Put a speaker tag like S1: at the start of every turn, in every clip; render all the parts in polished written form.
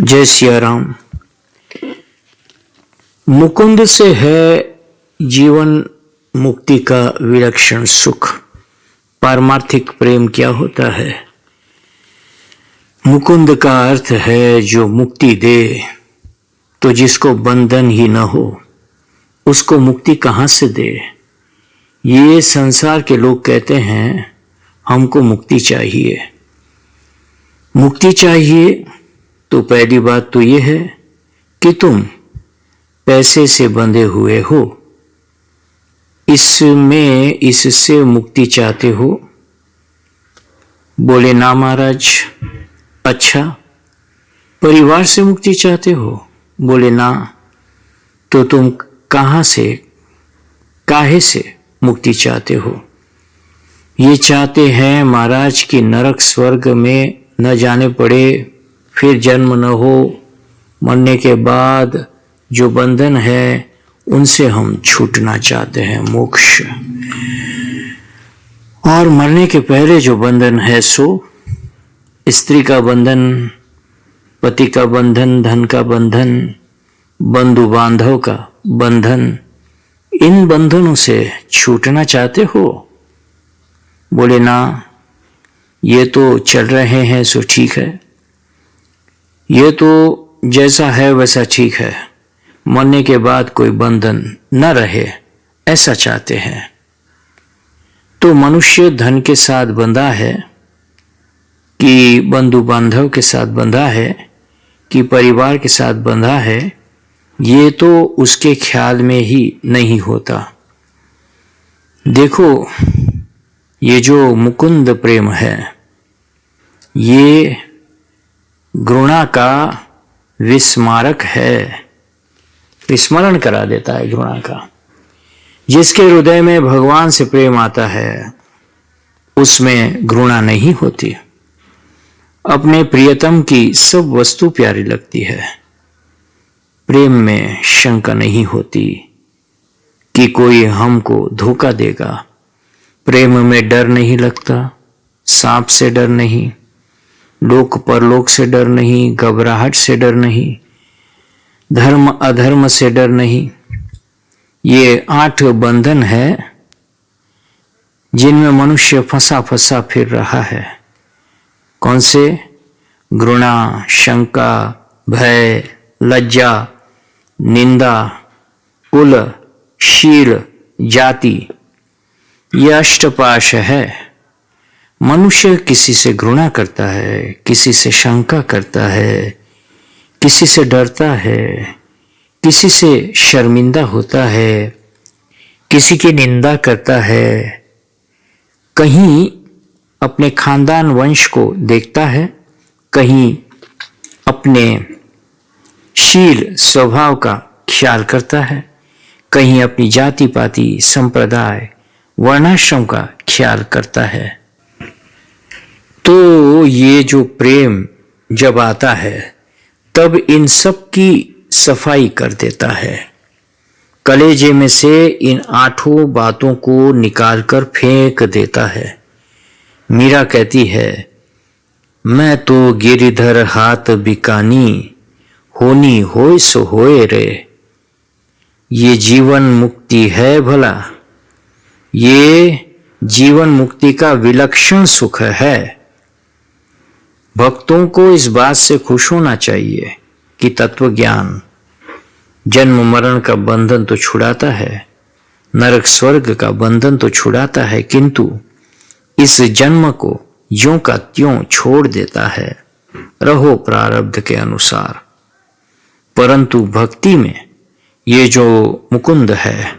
S1: जय सिया राम। मुकुंद से है जीवन मुक्ति का विलक्षण सुख। पारमार्थिक प्रेम क्या होता है? मुकुंद का अर्थ है जो मुक्ति दे। तो जिसको बंधन ही न हो उसको मुक्ति कहां से दे? ये संसार के लोग कहते हैं हमको मुक्ति चाहिए। मुक्ति चाहिए तो पहली बात तो यह है कि तुम पैसे से बंधे हुए हो, इससे मुक्ति चाहते हो। बोले ना महाराज। अच्छा, परिवार से मुक्ति चाहते हो? बोले ना। तो तुम काहे से मुक्ति चाहते हो? ये चाहते हैं महाराज कि नरक स्वर्ग में न जाने पड़े, फिर जन्म न हो, मरने के बाद जो बंधन है उनसे हम छूटना चाहते हैं, मोक्ष। और मरने के पहले जो बंधन है सो स्त्री का बंधन, पति का बंधन, धन का बंधन, बंधु बांधव का बंधन, इन बंधनों से छूटना चाहते हो? बोले ना, ये तो चल रहे हैं सो ठीक है, ये तो जैसा है वैसा ठीक है, मरने के बाद कोई बंधन न रहे, ऐसा चाहते हैं। तो मनुष्य धन के साथ बंधा है कि बंधु बांधव के साथ बंधा है कि परिवार के साथ बंधा है, ये तो उसके ख्याल में ही नहीं होता। देखो, ये जो मुकुंद प्रेम है ये घृणा का विस्मारक है, विस्मरण करा देता है घृणा का। जिसके हृदय में भगवान से प्रेम आता है उसमें घृणा नहीं होती। अपने प्रियतम की सब वस्तु प्यारी लगती है। प्रेम में शंका नहीं होती कि कोई हमको धोखा देगा। प्रेम में डर नहीं लगता, सांप से डर नहीं, लोक परलोक से डर नहीं, घबराहट से डर नहीं, धर्म अधर्म से डर नहीं। ये 8 बंधन है जिनमें मनुष्य फंसा फंसा फिर रहा है। कौन से? घृणा, शंका, भय, लज्जा, निंदा, कुल, शील, जाति, यह अष्टपाश है। मनुष्य किसी से घृणा करता है, किसी से शंका करता है, किसी से डरता है, किसी से शर्मिंदा होता है, किसी की निंदा करता है, कहीं अपने खानदान वंश को देखता है, कहीं अपने शील स्वभाव का ख्याल करता है, कहीं अपनी जाति पाति संप्रदाय वर्णाश्रम का ख्याल करता है। तो ये जो प्रेम जब आता है तब इन सब की सफाई कर देता है। कलेजे में से इन 8 बातों को निकालकर फेंक देता है। मीरा कहती है, मैं तो गिरिधर हाथ बिकानी, होनी होय सो होए रे। ये जीवन मुक्ति है भला, ये जीवन मुक्ति का विलक्षण सुख है। भक्तों को इस बात से खुश होना चाहिए कि तत्व ज्ञान जन्म मरण का बंधन तो छुड़ाता है, नरक स्वर्ग का बंधन तो छुड़ाता है, किंतु इस जन्म को ज्यों का त्यों छोड़ देता है, रहो प्रारब्ध के अनुसार। परंतु भक्ति में ये जो मुकुंद है,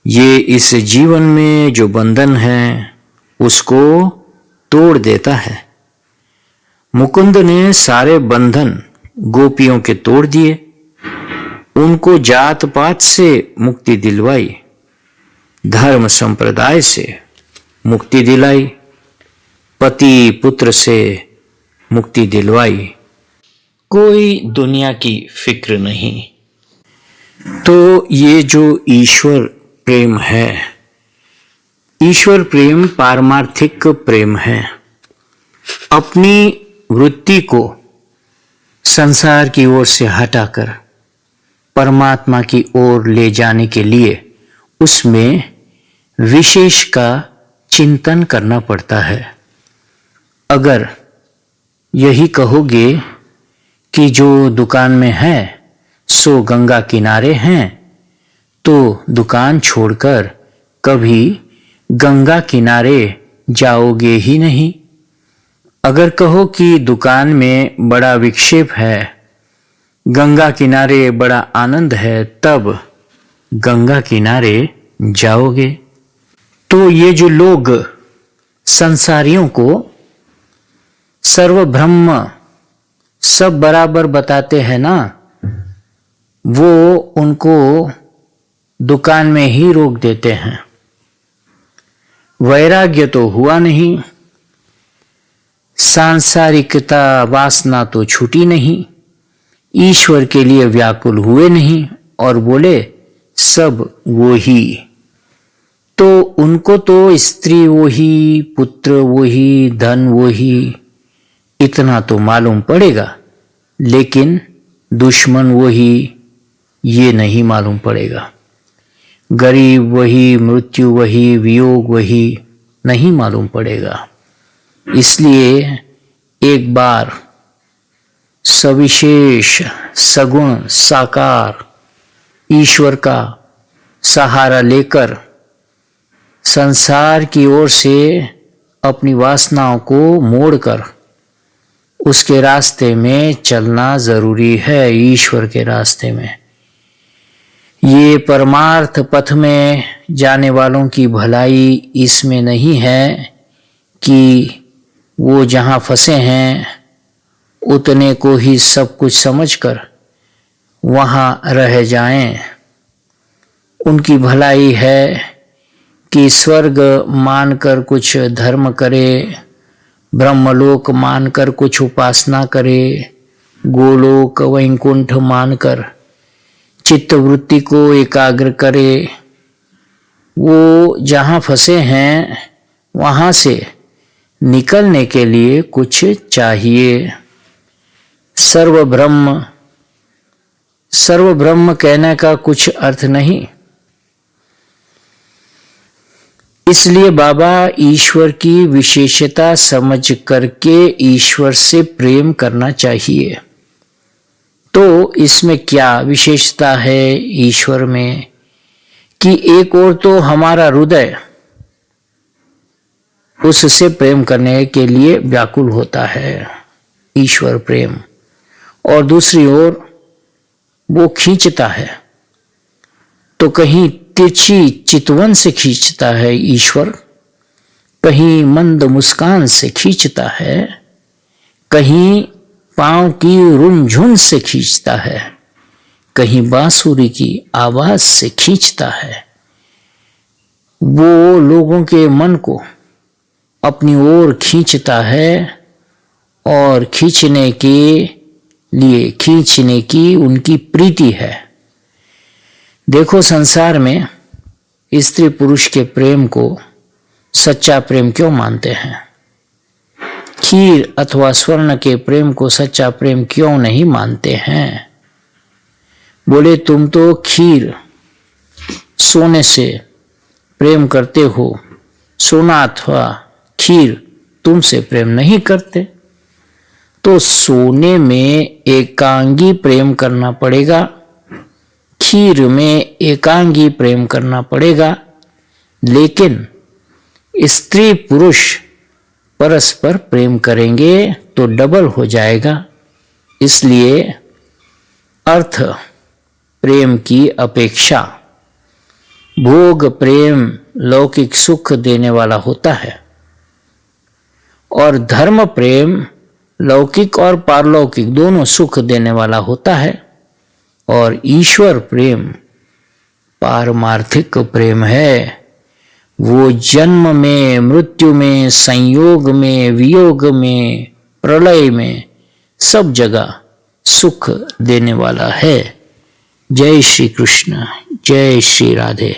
S1: ये इस जीवन में जो बंधन है उसको तोड़ देता है। मुकुंद ने सारे बंधन गोपियों के तोड़ दिए, उनको जात पात से मुक्ति दिलवाई, धर्म संप्रदाय से मुक्ति दिलाई, पति पुत्र से मुक्ति दिलवाई, कोई दुनिया की फिक्र नहीं। तो ये जो ईश्वर प्रेम है, ईश्वर प्रेम पारमार्थिक प्रेम है। अपनी वृत्ति को संसार की ओर से हटाकर परमात्मा की ओर ले जाने के लिए उसमें विशेष का चिंतन करना पड़ता है। अगर यही कहोगे कि जो दुकान में है सो गंगा किनारे हैं, तो दुकान छोड़कर कभी गंगा किनारे जाओगे ही नहीं। अगर कहो कि दुकान में बड़ा विक्षेप है, गंगा किनारे बड़ा आनंद है, तब गंगा किनारे जाओगे। तो ये जो लोग संसारियों को सर्व ब्रह्म सब बराबर बताते हैं ना, वो उनको दुकान में ही रोक देते हैं। वैराग्य तो हुआ नहीं, सांसारिकता वासना तो छूटी नहीं, ईश्वर के लिए व्याकुल हुए नहीं और बोले सब वो ही। तो उनको तो स्त्री वो ही, पुत्र वो ही, धन वो ही, इतना तो मालूम पड़ेगा, लेकिन दुश्मन वो ही ये नहीं मालूम पड़ेगा। गरीब वही, मृत्यु वही, वियोग वही नहीं मालूम पड़ेगा। इसलिए एक बार सविशेष सगुण साकार ईश्वर का सहारा लेकर संसार की ओर से अपनी वासनाओं को मोड़कर उसके रास्ते में चलना जरूरी है, ईश्वर के रास्ते में। ये परमार्थ पथ में जाने वालों की भलाई इसमें नहीं है कि वो जहाँ फंसे हैं उतने को ही सब कुछ समझकर वहाँ रह जाएं। उनकी भलाई है कि स्वर्ग मानकर कुछ धर्म करे, ब्रह्मलोक मानकर कुछ उपासना करे, गोलोक वैकुंठ मानकर चित्तवृत्ति को एकाग्र करे। वो जहाँ फंसे हैं वहाँ से निकलने के लिए कुछ चाहिए। सर्व ब्रह्म कहने का कुछ अर्थ नहीं। इसलिए बाबा ईश्वर की विशेषता समझ करके ईश्वर से प्रेम करना चाहिए। तो इसमें क्या विशेषता है ईश्वर में कि एक और तो हमारा हृदय उससे प्रेम करने के लिए व्याकुल होता है, ईश्वर प्रेम, और दूसरी ओर वो खींचता है। तो कहीं तिरछी चितवन से खींचता है ईश्वर, कहीं मंद मुस्कान से खींचता है, कहीं पांव की रुनझुन से खींचता है, कहीं बांसुरी की आवाज से खींचता है। वो लोगों के मन को अपनी ओर खींचता है और खींचने की उनकी प्रीति है। देखो संसार में स्त्री पुरुष के प्रेम को सच्चा प्रेम क्यों मानते हैं? खीर अथवा स्वर्ण के प्रेम को सच्चा प्रेम क्यों नहीं मानते हैं? बोले तुम तो खीर सोने से प्रेम करते हो, सोना अथवा खीर तुमसे प्रेम नहीं करते। तो सोने में एकांगी प्रेम करना पड़ेगा, खीर में एकांगी प्रेम करना पड़ेगा, लेकिन स्त्री पुरुष परस्पर प्रेम करेंगे तो डबल हो जाएगा। इसलिए अर्थ प्रेम की अपेक्षा भोग प्रेम लौकिक सुख देने वाला होता है, और धर्म प्रेम लौकिक और पारलौकिक दोनों सुख देने वाला होता है, और ईश्वर प्रेम पारमार्थिक प्रेम है। वो जन्म में, मृत्यु में, संयोग में, वियोग में, प्रलय में सब जगह सुख देने वाला है। जय श्री कृष्ण, जय श्री राधे।